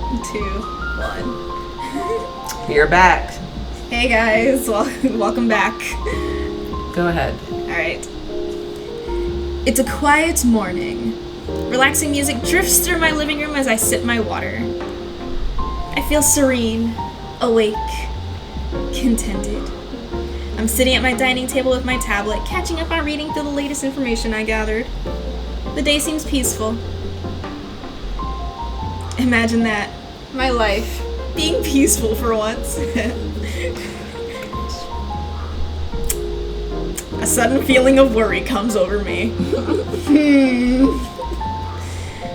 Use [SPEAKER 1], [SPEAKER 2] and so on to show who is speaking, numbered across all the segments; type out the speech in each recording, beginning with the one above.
[SPEAKER 1] 2, 1.
[SPEAKER 2] You're back.
[SPEAKER 1] Hey guys, welcome back.
[SPEAKER 2] Go ahead.
[SPEAKER 1] Alright. It's a quiet morning. Relaxing music drifts through my living room as I sip my water. I feel serene, awake, contented. I'm sitting at my dining table with my tablet, catching up on reading through the latest information I gathered. The day seems peaceful. Imagine that. My life being peaceful for once. A sudden feeling of worry comes over me.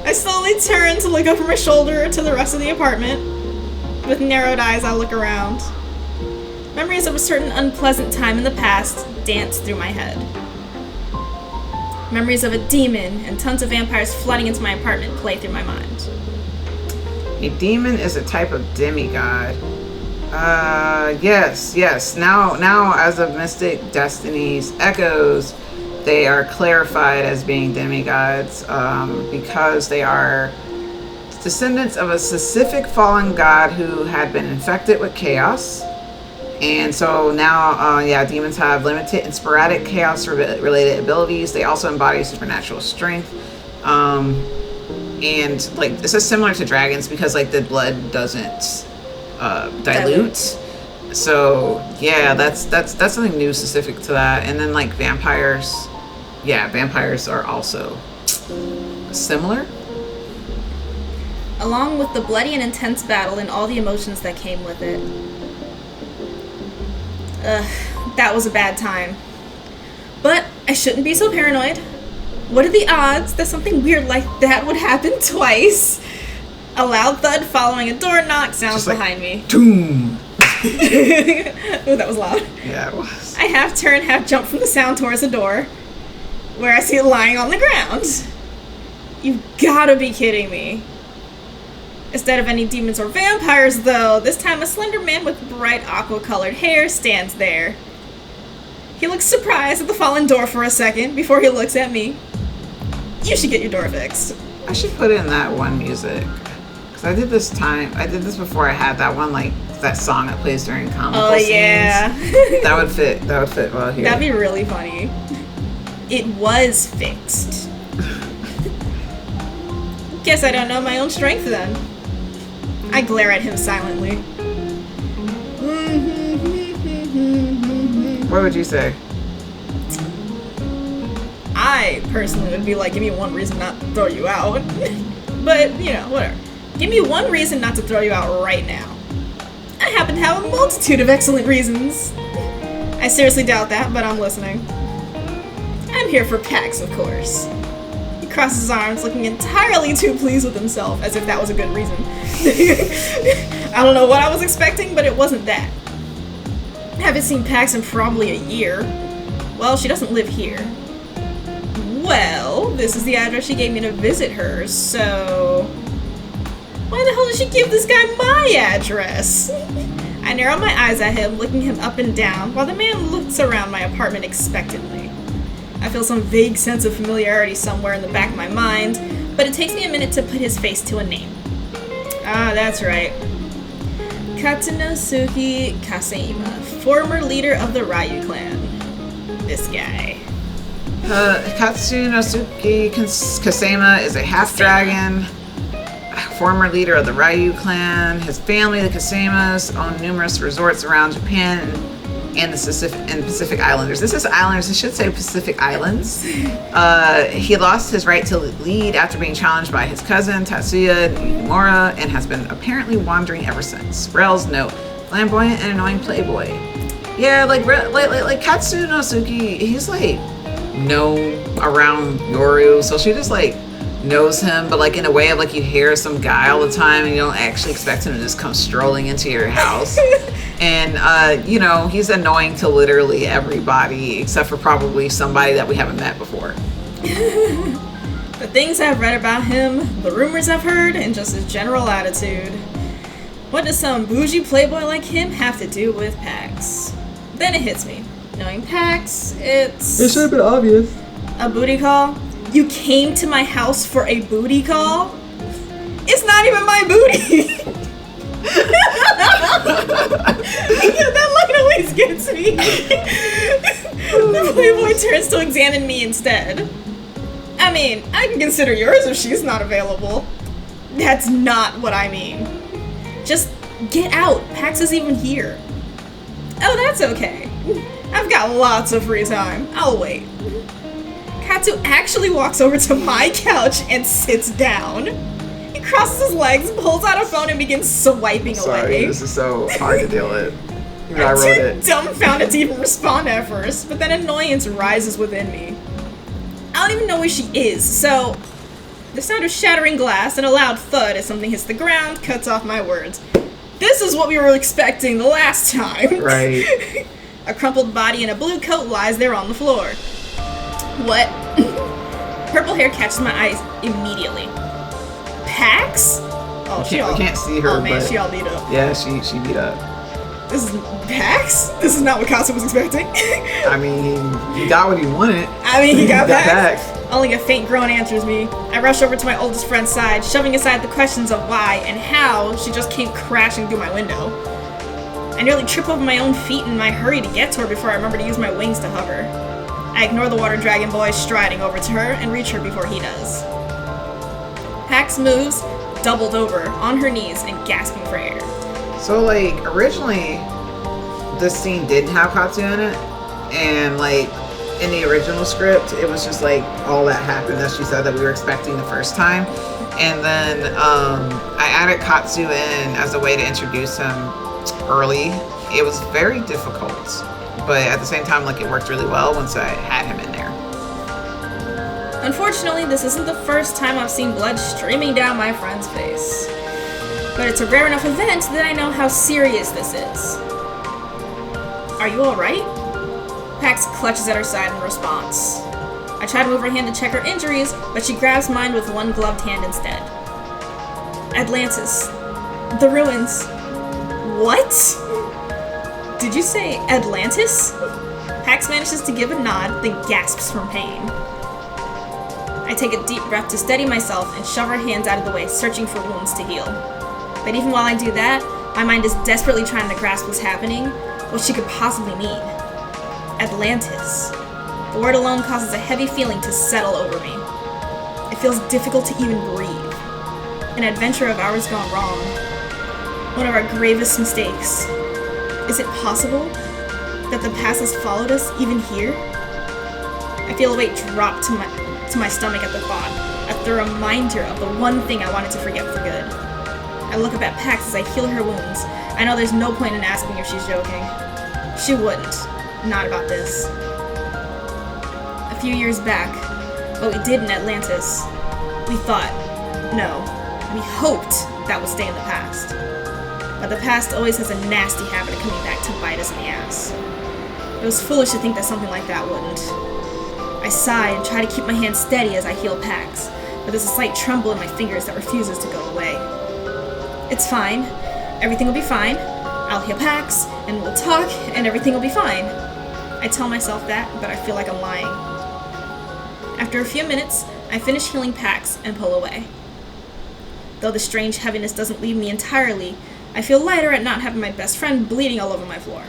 [SPEAKER 1] I slowly turn to look over my shoulder to the rest of the apartment. With narrowed eyes, I look around. Memories of a certain unpleasant time in the past dance through my head. Memories of a demon and tons of vampires flooding into my apartment play through my mind.
[SPEAKER 2] A demon is a type of demigod. Yes. Now, as of Mystic Destinies Echoes, they are clarified as being demigods because they are descendants of a specific fallen god who had been infected with chaos. And so now, demons have limited and sporadic chaos-related abilities. They also embody supernatural strength. And like this is similar to dragons because like the blood doesn't dilute. So yeah, that's something new specific to that. And then like vampires, vampires are also similar.
[SPEAKER 1] Along with the bloody and intense battle and all the emotions that came with it. That was a bad time. But I shouldn't be so paranoid. What are the odds that something weird like that would happen twice? A loud thud following a door knock sounds behind me.
[SPEAKER 2] Doom!
[SPEAKER 1] Ooh, that was loud.
[SPEAKER 2] Yeah, it was.
[SPEAKER 1] I half turn, half jump from the sound towards the door, where I see it lying on the ground. You've gotta be kidding me. Instead of any demons or vampires, though, this time a slender man with bright aqua-colored hair stands there. He looks surprised at the fallen door for a second before he looks at me. You should get your door fixed.
[SPEAKER 2] I should put in that one music. Because I did this before I had that one, like, that song that plays during comical scenes.
[SPEAKER 1] Yeah.
[SPEAKER 2] That would fit well here.
[SPEAKER 1] That'd be really funny. It was fixed. Guess I don't know my own strength then. I glare at him silently.
[SPEAKER 2] What would you say?
[SPEAKER 1] I personally would be like, give me one reason not to throw you out. But, you know, whatever. Give me one reason not to throw you out right now. I happen to have a multitude of excellent reasons. I seriously doubt that, but I'm listening. I'm here for Pax, of course. He crosses his arms, looking entirely too pleased with himself, as if that was a good reason. I don't know what I was expecting, but it wasn't that. I haven't seen Pax in probably a year. Well, she doesn't live here. Well, this is the address she gave me to visit her, so... Why the hell did she give this guy my address? I narrow my eyes at him, looking him up and down, while the man looks around my apartment expectantly. I feel some vague sense of familiarity somewhere in the back of my mind, but it takes me a minute to put his face to a name. Ah, that's right. Katsunosuke Kasema, former leader of the Ryu clan. This guy.
[SPEAKER 2] Katsunosuke Kasema is a half-dragon, former leader of the Ryu clan. His family, the Kasemas, own numerous resorts around Japan and the Pacific Islanders. This is Islanders, I should say Pacific Islands. He lost his right to lead after being challenged by his cousin, Tatsuya Nomura, and has been apparently wandering ever since. Rel's note, flamboyant and annoying playboy. Yeah, like Katsunosuke, he's like known around Yoru, so she just like knows him, but like in a way of like you hear some guy all the time and you don't actually expect him to just come strolling into your house. And you know, he's annoying to literally everybody except for probably somebody that we haven't met before.
[SPEAKER 1] The things I've read about him, the rumors I've heard, and just his general attitude. What does some bougie playboy like him have to do with Pax? Then it hits me. Knowing Pax,
[SPEAKER 2] It should have been obvious.
[SPEAKER 1] a booty call. You came to my house for a booty call? It's not even my booty. That line always gets me. The Playboy turns to examine me instead. I mean, I can consider yours if she's not available. That's not what I mean. Just get out. Pax is even here. Oh, that's okay. I've got lots of free time. I'll wait. Katsu actually walks over to my couch and sits down. He crosses his legs, pulls out a phone, and begins swiping away.
[SPEAKER 2] This is so hard to deal with. Even I wrote it.
[SPEAKER 1] Dumbfounded to even respond at first, but then annoyance rises within me. I don't even know where she is, so the sound of shattering glass and a loud thud as something hits the ground cuts off my words. This is what we were expecting the last time.
[SPEAKER 2] Right.
[SPEAKER 1] A crumpled body in a blue coat lies there on the floor. What? Purple hair catches my eyes immediately. Pax? Oh,
[SPEAKER 2] we can't see her.
[SPEAKER 1] Oh man,
[SPEAKER 2] but
[SPEAKER 1] she all beat up.
[SPEAKER 2] Yeah, she beat up.
[SPEAKER 1] This is Pax? This is not what Katsu was expecting.
[SPEAKER 2] I mean, he got what he wanted.
[SPEAKER 1] I mean, he got
[SPEAKER 2] Pax.
[SPEAKER 1] Only a faint groan answers me. I rush over to my oldest friend's side, shoving aside the questions of why and how she just came crashing through my window. I nearly trip over my own feet in my hurry to get to her before I remember to use my wings to hover. I ignore the water dragon boy striding over to her and reach her before he does. Pax moves, doubled over, on her knees and gasping for air.
[SPEAKER 2] So, like, originally, this scene didn't have Katsu in it, and, like, in the original script, it was just, like, all that happened that she said that we were expecting the first time, and then, I added Katsu in as a way to introduce him early. It was very difficult, but at the same time, like, it worked really well once I had him in there.
[SPEAKER 1] Unfortunately, this isn't the first time I've seen blood streaming down my friend's face. But it's a rare enough event that I know how serious this is. Are you alright? Pax clutches at her side in response. I try to move her hand to check her injuries, but she grabs mine with one gloved hand instead. Atlantis. The ruins. What? Did you say Atlantis? Pax manages to give a nod, then gasps from pain. I take a deep breath to steady myself and shove her hands out of the way, searching for wounds to heal. But even while I do that, my mind is desperately trying to grasp what's happening, what she could possibly mean. Atlantis. The word alone causes a heavy feeling to settle over me. It feels difficult to even breathe. An adventure of ours gone wrong. One of our gravest mistakes. Is it possible that the past has followed us even here? I feel a weight drop to my stomach at the thought, at the reminder of the one thing I wanted to forget for good. I look up at Pax as I heal her wounds. I know there's no point in asking if she's joking. She wouldn't. Not about this. A few years back, what we did in Atlantis, we thought, no, we hoped that would stay in the past. But the past always has a nasty habit of coming back to bite us in the ass. It was foolish to think that something like that wouldn't. I sigh and try to keep my hand steady as I heal Pax, but there's a slight tremble in my fingers that refuses to go away. It's fine. Everything will be fine. I'll heal Pax, and we'll talk, and everything will be fine. I tell myself that, but I feel like I'm lying. After a few minutes, I finish healing Pax and pull away. Though the strange heaviness doesn't leave me entirely, I feel lighter at not having my best friend bleeding all over my floor.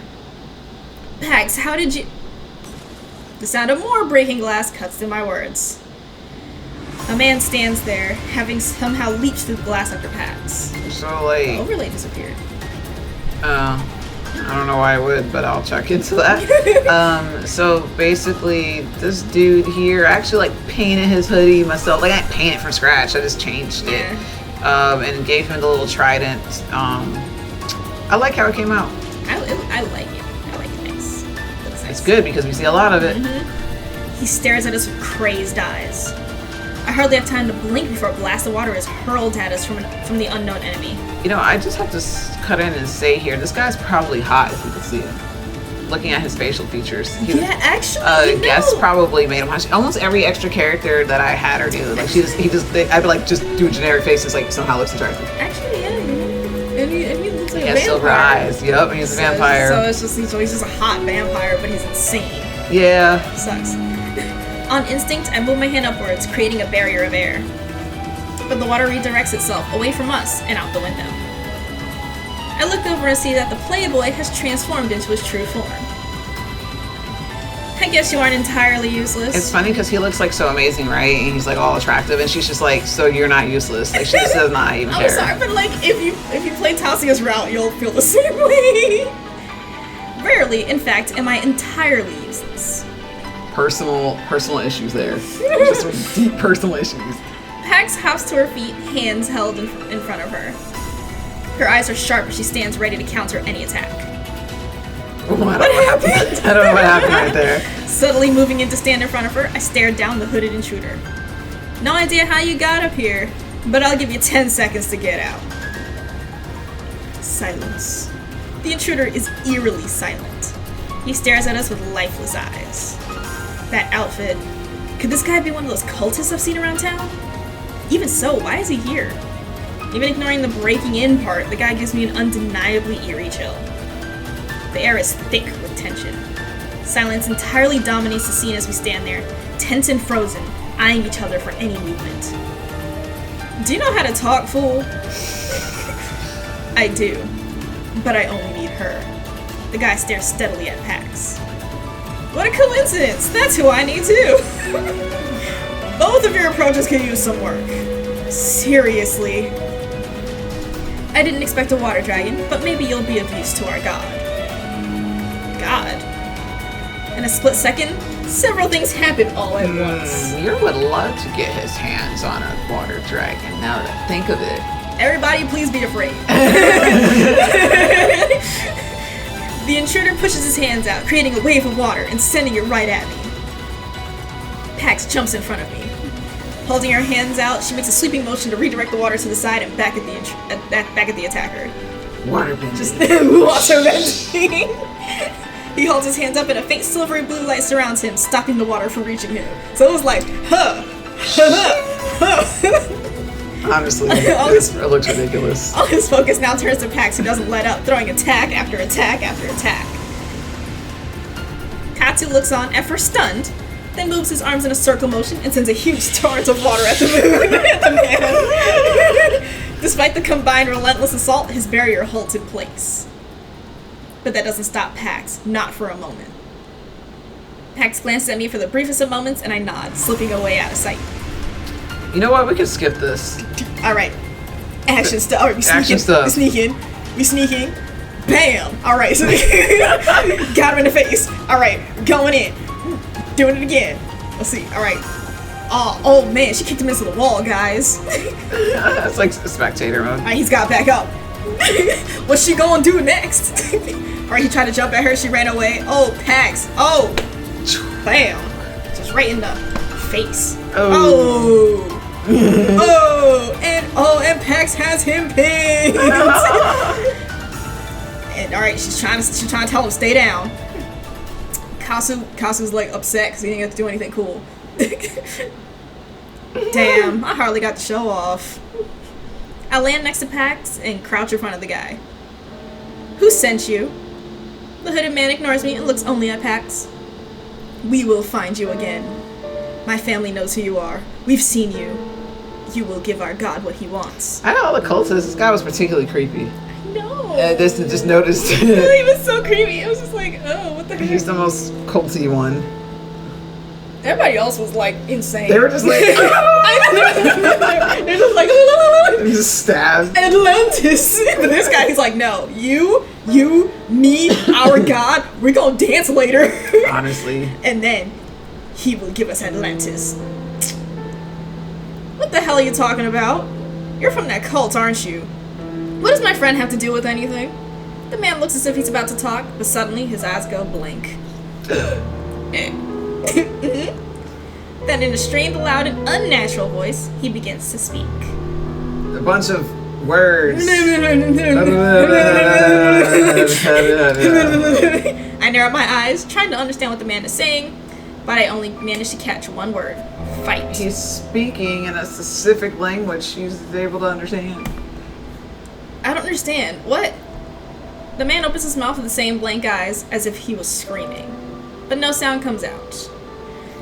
[SPEAKER 1] Pax, how did you... The sound of more breaking glass cuts through my words. A man stands there, having somehow leaped through the glass after Pax.
[SPEAKER 2] So, like...
[SPEAKER 1] The overlay disappeared.
[SPEAKER 2] I don't know why I would, but I'll check into that. So basically, this dude here, I actually, like, painted his hoodie myself. Like, I didn't paint it from scratch, I just changed it. And gave him the little trident. I like how it came out.
[SPEAKER 1] I like it. I like it nice.
[SPEAKER 2] It's good because we see a lot of it.
[SPEAKER 1] Mm-hmm. He stares at us with crazed eyes. I hardly have time to blink before a blast of water is hurled at us from the unknown enemy.
[SPEAKER 2] You know, I just have to cut in and say here, this guy's probably hot if you can see him. Looking at his facial features.
[SPEAKER 1] Actually,
[SPEAKER 2] guess probably made him hot. Almost every extra character that I had her do, like I'd be like, just do a generic face, it's like somehow looks attractive.
[SPEAKER 1] Actually, yeah. And he looks like a
[SPEAKER 2] vampire.
[SPEAKER 1] vampire.
[SPEAKER 2] Silver eyes. Yep, and he's a vampire.
[SPEAKER 1] So it's just he's just a hot vampire, but he's insane.
[SPEAKER 2] Yeah.
[SPEAKER 1] Sucks. On instinct, I move my hand upwards, creating a barrier of air. but the water redirects itself away from us and out the window. I look over and see that the Playboy has transformed into his true form. I guess you aren't entirely useless.
[SPEAKER 2] It's funny because he looks like so amazing, right? And he's like all attractive, and she's just like, so you're not useless. Like she just does not even care.
[SPEAKER 1] I'm sorry, but like if you play Tasia's route, you'll feel the same way. Rarely, in fact, am I entirely useless.
[SPEAKER 2] Personal issues there. Just some deep personal issues.
[SPEAKER 1] Pax hops to her feet, hands held in front of her. Her eyes are sharp as she stands ready to counter any attack.
[SPEAKER 2] What happened? I don't know what happened right there.
[SPEAKER 1] Suddenly moving in to stand in front of her, I stared down the hooded intruder. No idea how you got up here, but I'll give you 10 seconds to get out. Silence. The intruder is eerily silent. He stares at us with lifeless eyes. That outfit. Could this guy be one of those cultists I've seen around town? Even so, why is he here? Even ignoring the breaking in part, the guy gives me an undeniably eerie chill. The air is thick with tension. Silence entirely dominates the scene as we stand there, tense and frozen, eyeing each other for any movement. Do you know how to talk, fool? I do, but I only need her. The guy stares steadily at Pax. What a coincidence! That's who I need too! Both of your approaches could use some work. Seriously. I didn't expect a water dragon, but maybe you'll be of use to our god. God. In a split second, several things happen all at once.
[SPEAKER 2] You would love to get his hands on a water dragon, now that I think of it.
[SPEAKER 1] Everybody please be afraid. The intruder pushes his hands out, creating a wave of water and sending it right at me. Pax jumps in front of me. Holding her hands out, she makes a sweeping motion to redirect the water to the side and back at the attacker.
[SPEAKER 2] Water bending.
[SPEAKER 1] Just water bending. He holds his hands up and a faint silvery blue light surrounds him, stopping the water from reaching him. So it was like,
[SPEAKER 2] Honestly, it looks ridiculous.
[SPEAKER 1] All his focus now turns to Pax, who doesn't let up, throwing attack after attack after attack. Katsu looks on, at first stunned, then moves his arms in a circle motion and sends a huge torrent of water at the moon. At the man. Despite the combined relentless assault, his barrier holds in place. But that doesn't stop Pax, not for a moment. Pax glances at me for the briefest of moments, and I nod, slipping away out of sight.
[SPEAKER 2] You know what? We could skip this.
[SPEAKER 1] Alright. Action stuff. Alright, we sneaking. Bam! Alright, so got him in the face. Alright, going in. Doing it again. Let's see. Alright. Oh man, she kicked him into the wall, guys.
[SPEAKER 2] That's like spectator mode.
[SPEAKER 1] Alright, he's got back up. What's she gonna do next? Alright, he tried to jump at her, she ran away. Oh, Pax. Oh! Bam! Just right in the face. Oh! And Pax has him pinned. And alright, she's trying to tell him stay down. Kasu's like upset because he didn't get to do anything cool. Damn, I hardly got to show off. I land next to Pax and crouch in front of the guy. Who sent you? The hooded man ignores me and looks only at Pax. We will find you again. My family knows who you are. We've seen you. You will give our god what he wants.
[SPEAKER 2] I know all the cultists. This guy was particularly creepy.
[SPEAKER 1] No.
[SPEAKER 2] I just noticed.
[SPEAKER 1] He was so creepy. It was just like, oh, what the heck?
[SPEAKER 2] He's the most culty one.
[SPEAKER 1] Everybody else was like insane.
[SPEAKER 2] They were just like,
[SPEAKER 1] they're just like,
[SPEAKER 2] just stabbed.
[SPEAKER 1] Atlantis. But this guy, he's like, no, you, me, our god, we're gonna dance later.
[SPEAKER 2] Honestly.
[SPEAKER 1] And then he will give us Atlantis. What the hell are you talking about? You're from that cult, aren't you? What does my friend have to do with anything? The man looks as if he's about to talk, but suddenly his eyes go blank. Then in a strained, loud, and unnatural voice, he begins to speak.
[SPEAKER 2] A bunch of words.
[SPEAKER 1] I narrow my eyes, trying to understand what the man is saying, but I only managed to catch one word. Fight.
[SPEAKER 2] He's speaking in a specific language she's able to understand.
[SPEAKER 1] I don't understand. What? The man opens his mouth with the same blank eyes as if he was screaming, but no sound comes out.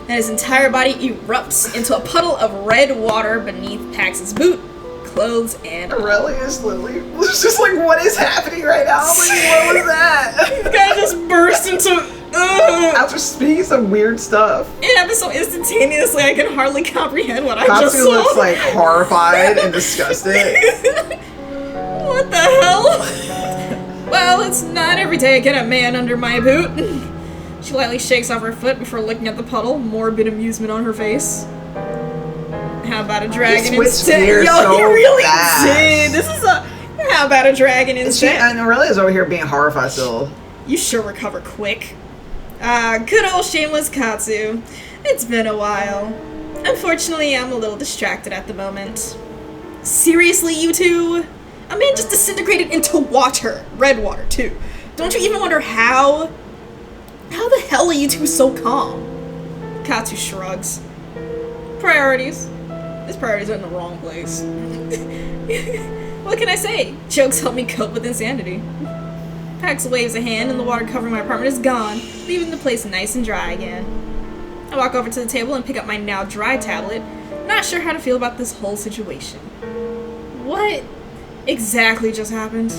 [SPEAKER 1] and his entire body erupts into a puddle of red water beneath Pax's boot, clothes, and
[SPEAKER 2] Aurelius literally was just like, what is happening right now? Like, what was that?
[SPEAKER 1] the guy just burst into
[SPEAKER 2] After speaking some weird stuff.
[SPEAKER 1] It happened so instantaneously I can hardly comprehend what I just
[SPEAKER 2] Katsu
[SPEAKER 1] saw.
[SPEAKER 2] looks like horrified and disgusted.
[SPEAKER 1] What the hell? Well, it's not every day I get a man under my boot. She lightly shakes off her foot before looking at the puddle, morbid amusement on her face. How about a dragon instead?
[SPEAKER 2] Yo,
[SPEAKER 1] Yo, he really
[SPEAKER 2] fast.
[SPEAKER 1] did. This is a. How about a dragon instead?
[SPEAKER 2] And Aurelia's over here being horrified still.
[SPEAKER 1] You sure recover quick. Good old shameless Katsu. It's been a while. Unfortunately, I'm a little distracted at the moment. Seriously, you two? A man just disintegrated into water. Red water, too. Don't you even wonder how? How the hell are you two so calm? Katsu shrugs. Priorities. His priorities are in the wrong place. What can I say? Jokes help me cope with insanity. Pax waves a hand and the water covering my apartment is gone, leaving the place nice and dry again. I walk over to the table and pick up my now dry tablet, not sure how to feel about this whole situation. What exactly just happened?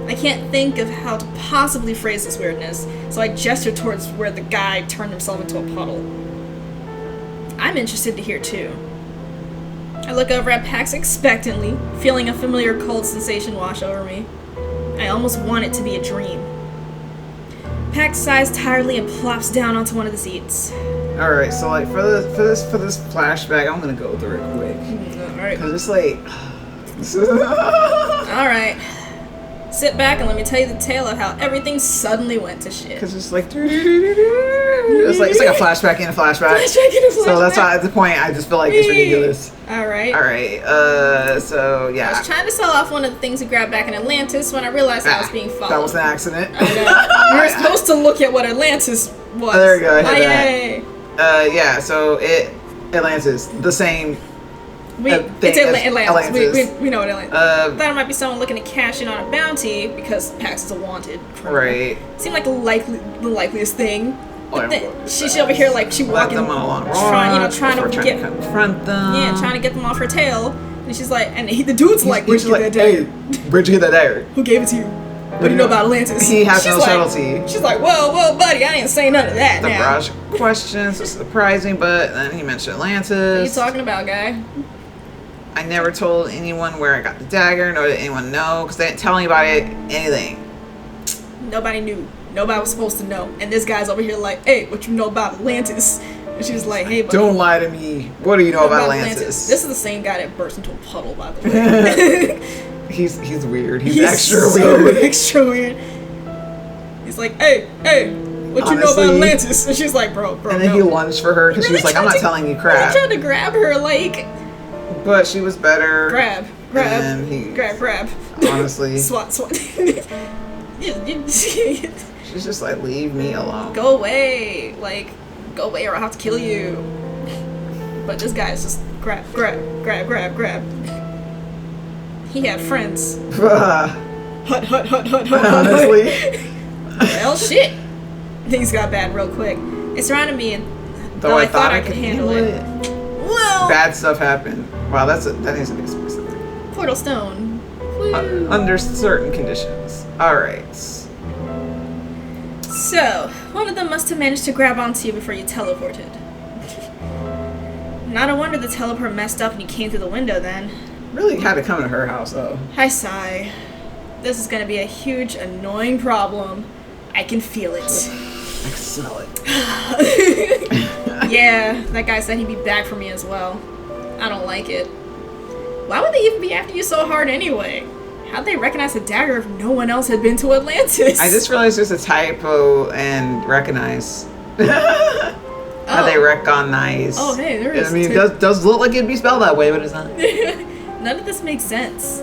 [SPEAKER 1] I can't think of how to possibly phrase this weirdness, so I gesture towards where the guy turned himself into a puddle. I'm interested to hear too. I look over at Pax expectantly, feeling a familiar cold sensation wash over me. I almost want it to be a dream. Pax sighs tiredly and plops down onto one of the seats.
[SPEAKER 2] All right, so like for this flashback, I'm gonna go through it quick.
[SPEAKER 1] Alright.
[SPEAKER 2] Cause it's like,
[SPEAKER 1] Alright. Sit back and let me tell you the tale of how everything suddenly went to shit.
[SPEAKER 2] cause it's like, it's like a flashback in a flashback.
[SPEAKER 1] Flashback in a
[SPEAKER 2] So that's
[SPEAKER 1] flashback.
[SPEAKER 2] why at the point I just feel like it's ridiculous.
[SPEAKER 1] Alright.
[SPEAKER 2] All right, so
[SPEAKER 1] I
[SPEAKER 2] yeah,
[SPEAKER 1] was trying to sell off one of the things we grabbed back in Atlantis when I realized I was being followed.
[SPEAKER 2] that was an accident.
[SPEAKER 1] We were supposed to look at what Atlantis was.
[SPEAKER 2] There you go, I had
[SPEAKER 1] Yay.
[SPEAKER 2] Yeah, so Atlantis, the same.
[SPEAKER 1] It's Atlantis. We know what Atlantis. Thought it might be someone looking to cash in on a bounty because Pax is a wanted criminal.
[SPEAKER 2] Right.
[SPEAKER 1] Seemed like the likeliest thing. But then
[SPEAKER 2] Well,
[SPEAKER 1] she's over here like she
[SPEAKER 2] Let
[SPEAKER 1] walking,
[SPEAKER 2] them on a long
[SPEAKER 1] trying to get
[SPEAKER 2] confront them.
[SPEAKER 1] yeah, trying to get them off her tail. And she's like, and the dude's like, where'd you get that
[SPEAKER 2] hey,
[SPEAKER 1] dagger?
[SPEAKER 2] where'd you get that dagger?
[SPEAKER 1] Who gave it to you? What do you know about Atlantis?
[SPEAKER 2] He has
[SPEAKER 1] She's
[SPEAKER 2] no
[SPEAKER 1] like-
[SPEAKER 2] subtlety.
[SPEAKER 1] She's like, whoa, buddy, I didn't say none of that.
[SPEAKER 2] The
[SPEAKER 1] now.
[SPEAKER 2] barrage of questions was surprising, but then he mentioned
[SPEAKER 1] What are you
[SPEAKER 2] Atlantis.
[SPEAKER 1] talking about, guy?
[SPEAKER 2] I never told anyone where I got the dagger, nor did anyone know, because they didn't tell anybody anything.
[SPEAKER 1] Nobody knew. Nobody was supposed to know. And this guy's over here like, hey, what you know about Atlantis? And she was like, hey, buddy.
[SPEAKER 2] Don't lie to me. What do you know about Atlantis?
[SPEAKER 1] This is the same guy that burst into a puddle, by the way.
[SPEAKER 2] He's weird. He's extra
[SPEAKER 1] so
[SPEAKER 2] weird.
[SPEAKER 1] extra weird. He's like, hey, what you know
[SPEAKER 2] Honestly.
[SPEAKER 1] about Atlantis? And she's like, bro,
[SPEAKER 2] And then
[SPEAKER 1] no.
[SPEAKER 2] he lunged for her because she was like, I'm not telling you crap.
[SPEAKER 1] He tried to grab her, like,
[SPEAKER 2] But she was better.
[SPEAKER 1] grab.
[SPEAKER 2] And he,
[SPEAKER 1] Grab.
[SPEAKER 2] honestly,
[SPEAKER 1] Swat.
[SPEAKER 2] she's just like, leave me alone.
[SPEAKER 1] Go away. Like, go away or I'll have to kill you. But this guy is just grab. He had friends. Hut.
[SPEAKER 2] Honestly.
[SPEAKER 1] Well, shit. Things got bad real quick. It surrounded me, and though I thought I could handle it. Well,
[SPEAKER 2] Bad stuff happened. Wow, that needs to be specific.
[SPEAKER 1] Portal Stone. Woo.
[SPEAKER 2] Under certain conditions. Alright.
[SPEAKER 1] So, one of them must have managed to grab onto you before you teleported. Not a wonder the teleport messed up and you came through the window then.
[SPEAKER 2] Really had to come to her house, though.
[SPEAKER 1] I sigh. This is gonna be a huge, annoying problem. I can feel it.
[SPEAKER 2] I can smell it.
[SPEAKER 1] Yeah, that guy said he'd be back for me as well. I don't like it. Why would they even be after you so hard anyway? How'd they recognize the dagger if no one else had been to Atlantis?
[SPEAKER 2] I just realized there's a typo and recognize. How they recognize.
[SPEAKER 1] Oh, hey, there is.
[SPEAKER 2] I mean, it does look like it'd be spelled that way, but it's not.
[SPEAKER 1] None of this makes sense.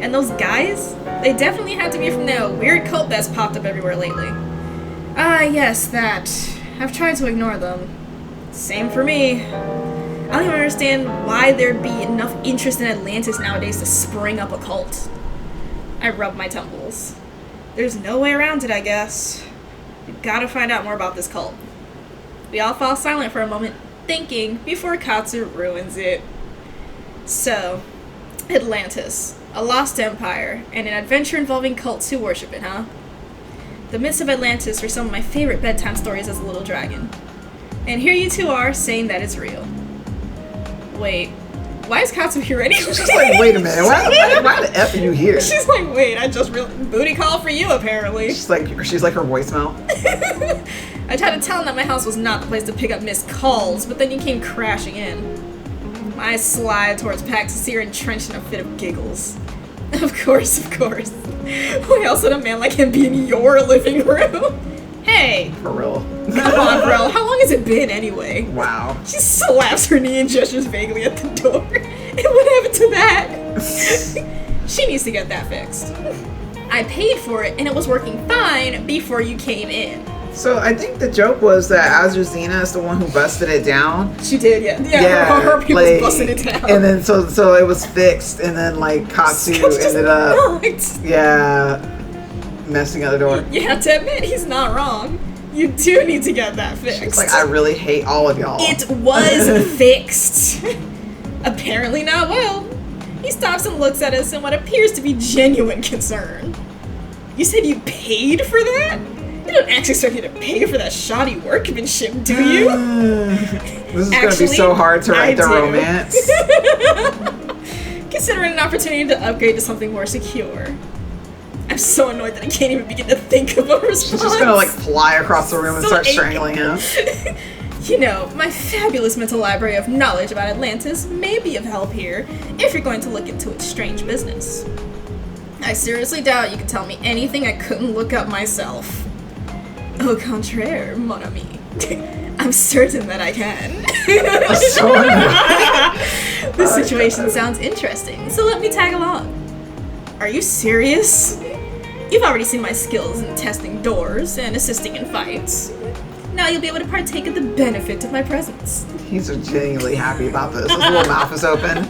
[SPEAKER 1] And those guys? They definitely had to be from the weird cult that's popped up everywhere lately. Ah, yes, that. I've tried to ignore them. Same for me. I don't even understand why there'd be enough interest in Atlantis nowadays to spring up a cult. I rub my temples. There's no way around it, I guess. We've got to find out more about this cult. We all fall silent for a moment, thinking before Katsu ruins it. So, Atlantis, a lost empire, and an adventure involving cults who worship it, huh? The myths of Atlantis are some of my favorite bedtime stories as a little dragon. And here you two are saying that it's real. Wait, why is Katsu here anyway?
[SPEAKER 2] She's like, wait a minute, why the F are you here?
[SPEAKER 1] She's like, wait, I just realized. Booty call for you, apparently.
[SPEAKER 2] She's like her voicemail.
[SPEAKER 1] I tried to tell him that my house was not the place to pick up missed calls, but then you came crashing in. I slide towards Pax to see her entrenched in a fit of giggles. Of course. Why else would a man like him be in your living room? Hey!
[SPEAKER 2] For real.
[SPEAKER 1] Come on, bro. How long has it been, anyway?
[SPEAKER 2] Wow.
[SPEAKER 1] She slaps her knee and gestures vaguely at the door. And what happened to that? She needs to get that fixed. I paid for it, and it was working fine before you came in.
[SPEAKER 2] So I think the joke was that Azrazina is the one who busted it down.
[SPEAKER 1] She did, yeah. Her people
[SPEAKER 2] like,
[SPEAKER 1] busted it down.
[SPEAKER 2] And then so it was fixed, and then like Katsu ended up messing at the door.
[SPEAKER 1] You have to admit, he's not wrong. You do need to get that fixed.
[SPEAKER 2] She's like, I really hate all of y'all.
[SPEAKER 1] It was fixed. Apparently not well. He stops and looks at us in what appears to be genuine concern. You said you paid for that? You don't actually expect me to pay for that shoddy workmanship, do you?
[SPEAKER 2] This is going to be so hard to write the romance.
[SPEAKER 1] Consider it an opportunity to upgrade to something more secure. I'm so annoyed that I can't even begin to think of a response.
[SPEAKER 2] She's just gonna like fly across the room and start strangling him.
[SPEAKER 1] You know, my fabulous mental library of knowledge about Atlantis may be of help here if you're going to look into its strange business. I seriously doubt you can tell me anything I couldn't look up myself. Au contraire, mon ami. I'm certain that I can. This situation sounds interesting, so let me tag along. Are you serious? You've already seen my skills in testing doors and assisting in fights. Now you'll be able to partake of the benefit of my presence.
[SPEAKER 2] He's genuinely happy about this. His little mouth is open.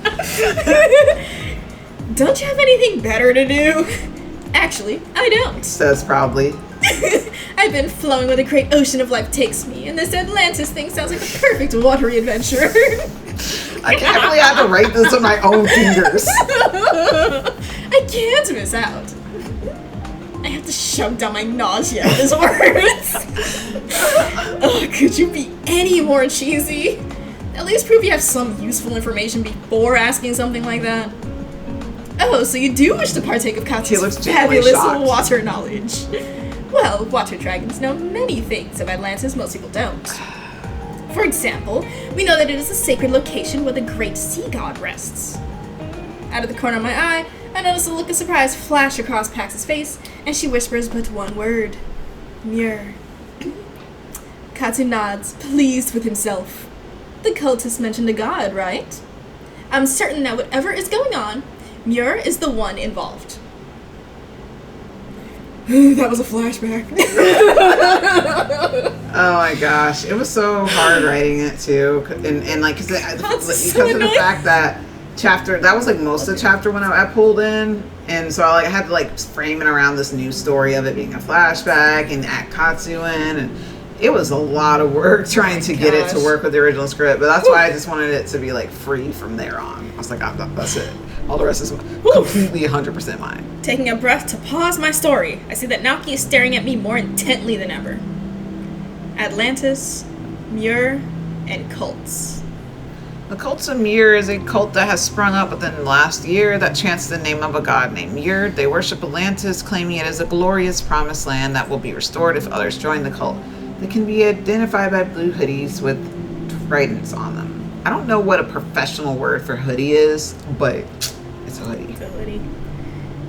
[SPEAKER 1] Don't you have anything better to do? Actually, I don't.
[SPEAKER 2] Says proudly.
[SPEAKER 1] I've been flowing where the great ocean of life takes me, and this Atlantis thing sounds like the perfect watery adventure.
[SPEAKER 2] I can't believe I have to write this with my own fingers.
[SPEAKER 1] I can't miss out. I have to shove down my nausea at his words. Oh, could you be any more cheesy? At least prove you have some useful information before asking something like that. Oh, so you do wish to partake of Katsu's fabulous water knowledge. Well, water dragons know many things of Atlantis most people don't. For example, we know that it is a sacred location where the great sea god rests. Out of the corner of my eye, I notice a look of surprise flash across Pax's face, and she whispers but one word. Muir. Katsu nods, pleased with himself. The cultist mentioned a god, right? I'm certain that whatever is going on, Muir is the one involved. That was a flashback.
[SPEAKER 2] Oh my gosh, it was so hard writing it too, and like because of the fact that that was like most of the chapter when I pulled in, and so I had to like frame it around this new story of it being a flashback and add Katsu in, and it was a lot of work trying to get it to work with the original script. But that's why I just wanted it to be like free from there on. I was like, that's it. All the rest is completely 100% mine.
[SPEAKER 1] Taking a breath to pause my story, I see that Naoki is staring at me more intently than ever. Atlantis, Muir, and cults.
[SPEAKER 2] The Cults of Muir is a cult that has sprung up within the last year that chants the name of a god named Muir. They worship Atlantis, claiming it is a glorious promised land that will be restored if others join the cult. They can be identified by blue hoodies with tridents on them. I don't know what a professional word for hoodie is, but it's a hoodie.
[SPEAKER 1] It's a hoodie.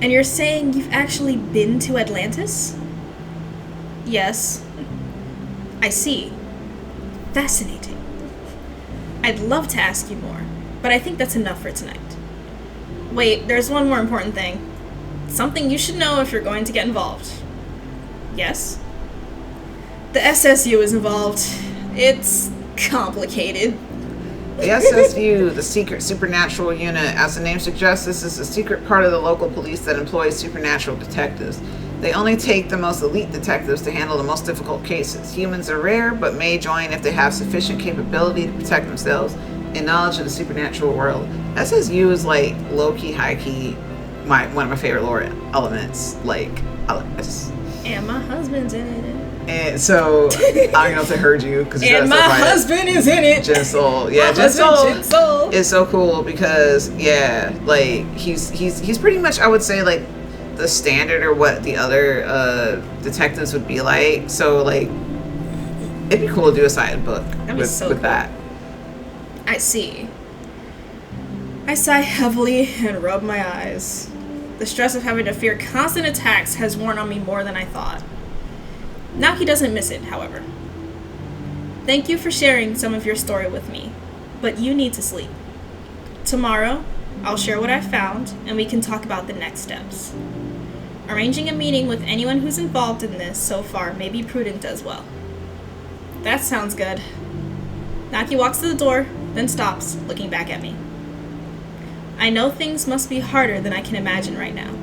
[SPEAKER 1] And you're saying you've actually been to Atlantis? Yes. I see. Fascinating. I'd love to ask you more, but I think that's enough for tonight. Wait, there's one more important thing. Something you should know if you're going to get involved. Yes? The SSU is involved. It's complicated.
[SPEAKER 2] The SSU, the Secret Supernatural Unit, as the name suggests, this is a secret part of the local police that employs supernatural detectives. They only take the most elite detectives to handle the most difficult cases. Humans are rare, but may join if they have sufficient capability to protect themselves and knowledge of the supernatural world. That says you is like low-key, high-key, one of my favorite lore elements. Like,
[SPEAKER 1] and my husband's in it.
[SPEAKER 2] and so, I don't know if I heard you.
[SPEAKER 1] And my husband is in it.
[SPEAKER 2] Jinsol. Yeah, Jinsol is so cool because, yeah, like, he's pretty much, I would say, like, the standard or what the other detectives would be like. So, like, it'd be cool to do a side book with cool. That.
[SPEAKER 1] I see. I sigh heavily and rub my eyes. The stress of having to fear constant attacks has worn on me more than I thought. Naki doesn't miss it, however. Thank you for sharing some of your story with me, but you need to sleep. Tomorrow, I'll share what I found, and we can talk about the next steps. Arranging a meeting with anyone who's involved in this so far may be prudent as well. That sounds good. Naki walks to the door, then stops, looking back at me. I know things must be harder than I can imagine right now,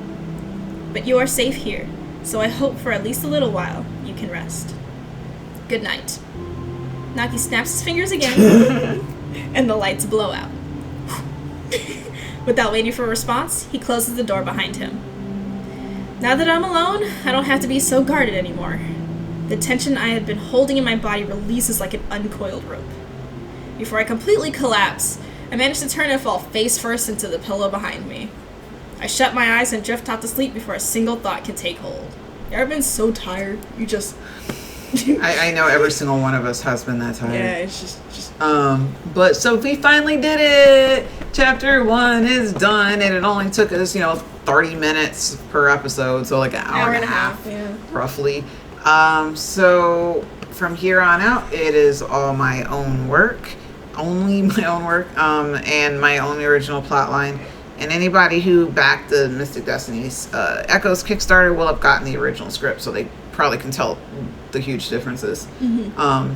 [SPEAKER 1] but you are safe here, so I hope for at least a little while you can rest. Good night. Naki snaps his fingers again, and the lights blow out. Without waiting for a response, he closes the door behind him. Now that I'm alone, I don't have to be so guarded anymore. The tension I had been holding in my body releases like an uncoiled rope. Before I completely collapse, I manage to turn and fall face first into the pillow behind me. I shut my eyes and drift off to sleep before a single thought can take hold. You ever been so tired? You just...
[SPEAKER 2] I know every single one of us has been that tired.
[SPEAKER 1] Yeah, it's just...
[SPEAKER 2] But so we finally did it! Chapter 1 is done, and it only took us, 30 minutes per episode, so like an hour and a half,
[SPEAKER 1] yeah.
[SPEAKER 2] Roughly. So from here on out, it is all my own work. Only my own work, and my own original plotline. And anybody who backed the Mystic Destinies Echoes Kickstarter will have gotten the original script, so they probably can tell the huge differences.
[SPEAKER 1] Mm-hmm.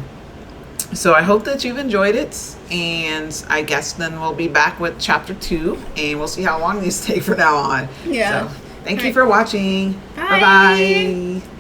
[SPEAKER 2] So I hope that you've enjoyed it, and I guess then we'll be back with Chapter 2, and we'll see how long these take from now on.
[SPEAKER 1] Yeah.
[SPEAKER 2] So thank you for watching.
[SPEAKER 1] Bye.
[SPEAKER 2] Bye-bye.